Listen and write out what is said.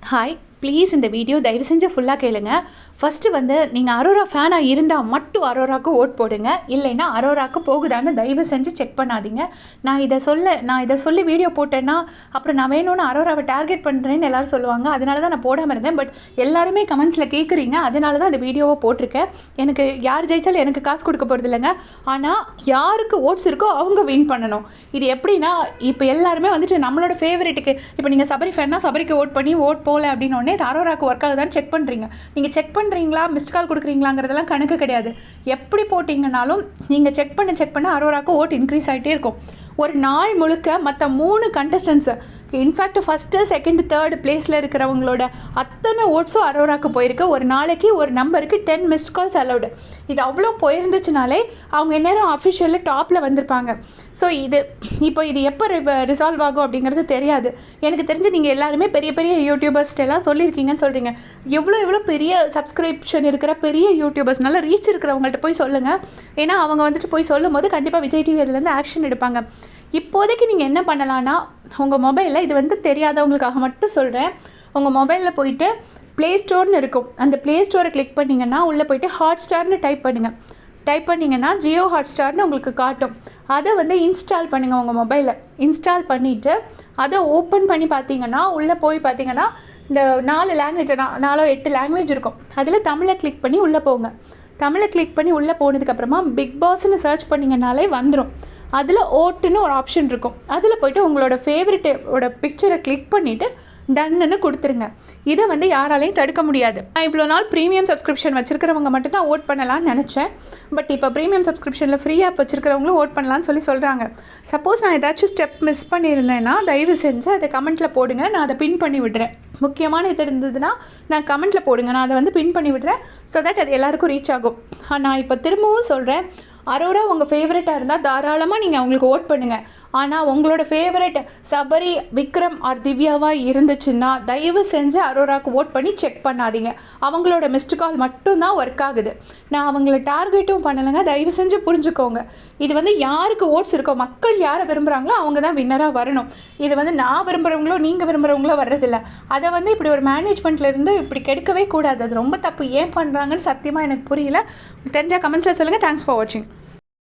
Hi, please இந்த video தயவு செஞ்சு ஃபுல்லாக கேளுங்க. ஃபஸ்ட்டு வந்து நீங்கள் அரோரா ஃபேனாக இருந்தால் மட்டும் அரோராவுக்கு ஓட் போடுங்க. இல்லைன்னா அரோராவுக்கு போகுதான்னு தயவு செஞ்சு செக் பண்ணாதீங்க. நான் இதை சொல்லி வீடியோ போட்டேன்னா அப்புறம் நான் வேணும்னு அரோராவை டார்கெட் பண்ணுறேன்னு எல்லோரும் சொல்லுவாங்க. அதனால தான் நான் போடாமல் இருந்தேன். பட் எல்லாருமே கமெண்ட்ஸில் கேட்குறீங்க. அதனால தான் இந்த வீடியோவை போட்டிருக்கேன். எனக்கு யார் ஜெயிச்சாலும் எனக்கு காசு கொடுக்க போகிறது இல்லைங்க. ஆனால் யாருக்கு ஓட்ஸ் இருக்கோ அவங்க வின் பண்ணணும். இது எப்படின்னா, இப்போ எல்லாருமே வந்துட்டு நம்மளோட ஃபேவரட்டுக்கு இப்போ நீங்கள் சபரி ஃபேன்னா சபரிக்கு ஓட் பண்ணி ஓட் போகல அப்படின்னோடனே இது அரோராவுக்கு ஒர்க் ஆகுதான்னு செக் பண்ணுறீங்க. நீங்கள் செக் பண்ணுறீங்களா, மிஸ்ட் கால் கொடுக்குறீங்களாங்கிறதெல்லாம் கணக்கு கிடையாது. எப்படி போட்டிங்கனாலும் நீங்கள் செக் பண்ண அரோராவுக்கு ஓட் இன்க்ரீஸ் ஆகிட்டே இருக்கும். ஒரு நாள் முழுக்க மற்ற 3 contestants, in fact first second third பிளேஸில் இருக்கிறவங்களோட அத்தனை ஓட்ஸும் அரோராவுக்கு போயிருக்கு. ஒரு நாளைக்கு ஒரு நம்பருக்கு 10 மிஸ்ட் கால்ஸ் அலௌடு. இது அவ்வளோ போயிருந்துச்சுனாலே அவங்க எந்நேரம் அஃபிஷியலில் டாப்பில் வந்திருப்பாங்க. ஸோ இப்போ இது எப்போ ரிசால்வ் ஆகும் அப்படிங்கிறது தெரியாது. எனக்கு தெரிஞ்சு நீங்கள் எல்லாருமே பெரிய பெரிய யூடியூபர்ஸ்ட்டெல்லாம் சொல்லியிருக்கீங்கன்னு சொல்கிறீங்க. எவ்வளோ பெரிய சப்ஸ்கிரிப்ஷன் இருக்கிற பெரிய யூடியூபர்ஸ், நல்ல ரீச் இருக்கிறவங்கள்ட்ட போய் சொல்லுங்கள். ஏன்னா அவங்க வந்துட்டு போய் சொல்லும் போது கண்டிப்பாக விஜய் டிவி அதுலேருந்து ஆக்ஷன் எடுப்பாங்க. இப்போதைக்கு நீங்கள் என்ன பண்ணலான்னா, உங்கள் மொபைலில் இது வந்து தெரியாதவங்களுக்காக மட்டும் சொல்கிறேன். உங்கள் மொபைலில் போயிட்டு ப்ளே ஸ்டோர்னு இருக்கும். அந்த ப்ளே ஸ்டோரை கிளிக் பண்ணிங்கன்னா உள்ளே போய்ட்டு ஹாட்ஸ்டார்னு டைப் பண்ணிங்கன்னா ஜியோ ஹாட்ஸ்டார்னு உங்களுக்கு காட்டும். அதை வந்து இன்ஸ்டால் பண்ணுங்கள் உங்கள் மொபைலில். இன்ஸ்டால் பண்ணிவிட்டு அதை ஓப்பன் பண்ணி பார்த்தீங்கன்னா உள்ளே போய் பார்த்தீங்கன்னா இந்த 4 லாங்குவேஜ் 8 லாங்குவேஜ் இருக்கும். அதில் தமிழை கிளிக் பண்ணி உள்ளே போங்க. தமிழை கிளிக் பண்ணி உள்ளே போனதுக்கப்புறமா பிக் பாஸ்ன்னு சர்ச் பண்ணிங்கனாலே வந்துடும். அதில் ஓட்டுன்னு ஒரு ஆப்ஷன் இருக்கும். அதில் போய்ட்டு உங்களோட ஃபேவரட்டோட பிக்சரை கிளிக் பண்ணிவிட்டு டன்னுன்னு கொடுத்துருங்க. இதை வந்து யாராலையும் தடுக்க முடியாது. நான் இவ்வளோ நாள் ப்ரீமியம் சப்ஸ்கிரிப்ஷன் வச்சுருக்கிறவங்க மட்டும் தான் ஓட் பண்ணலான்னு நினச்சேன். பட் இப்போ ப்ரீமியம் சப்ஸ்கிரிப்ஷனில் ஃப்ரீ ஆப் வச்சுருக்கிறவங்களும் ஓட் பண்ணலான்னு சொல்கிறாங்க. சப்போஸ் நான் ஏதாச்சும் ஸ்டெப் மிஸ் பண்ணியிருந்தேன்னா தயவு செஞ்சு அதை கமெண்ட்டில் போடுங்க. நான் அதை பின் பண்ணி விடுறேன். முக்கியமான இது இருந்ததுன்னா நான் கமெண்ட்டில் போடுங்க. நான் அதை வந்து பின் பண்ணி விடுறேன். ஸோ தட் அது எல்லாருக்கும் ரீச் ஆகும். நான் இப்போ திரும்பவும் சொல்கிறேன், அரோரா உங்கள் ஃபேவரட்டாக இருந்தால் தாராளமாக நீங்கள் அவங்களுக்கு ஓட் பண்ணுங்கள். ஆனால் உங்களோட ஃபேவரட் சபரி, விக்ரம் ஆர் திவ்யாவாக இருந்துச்சுன்னா தயவு செஞ்சு அரோராவுக்கு ஓட் பண்ணி செக் பண்ணாதீங்க. அவங்களோட மிஸ்டு கால் மட்டும்தான் ஒர்க் ஆகுது. நான் அவங்கள டார்கெட்டும் பண்ணலைங்க. தயவு செஞ்சு புரிஞ்சுக்கோங்க. இது வந்து யாருக்கு ஓட்ஸ் இருக்கோ, மக்கள் யாரை விரும்புகிறாங்களோ அவங்க தான் வின்னராக வரணும். இது வந்து நான் விரும்புகிறவங்களோ நீங்கள் விரும்புகிறவங்களோ வர்றதில்லை. அதை வந்து இப்படி ஒரு மேனேஜ்மெண்ட்லேருந்து இப்படி கெடுக்கவே கூடாது. அது ரொம்ப தப்பு. ஏன் பண்ணுறாங்கன்னு சத்தியமாக எனக்கு புரியல. தெரிஞ்சால் கமெண்ட்ஸில் சொல்லுங்கள். தேங்க்ஸ் ஃபார் வாட்சிங்.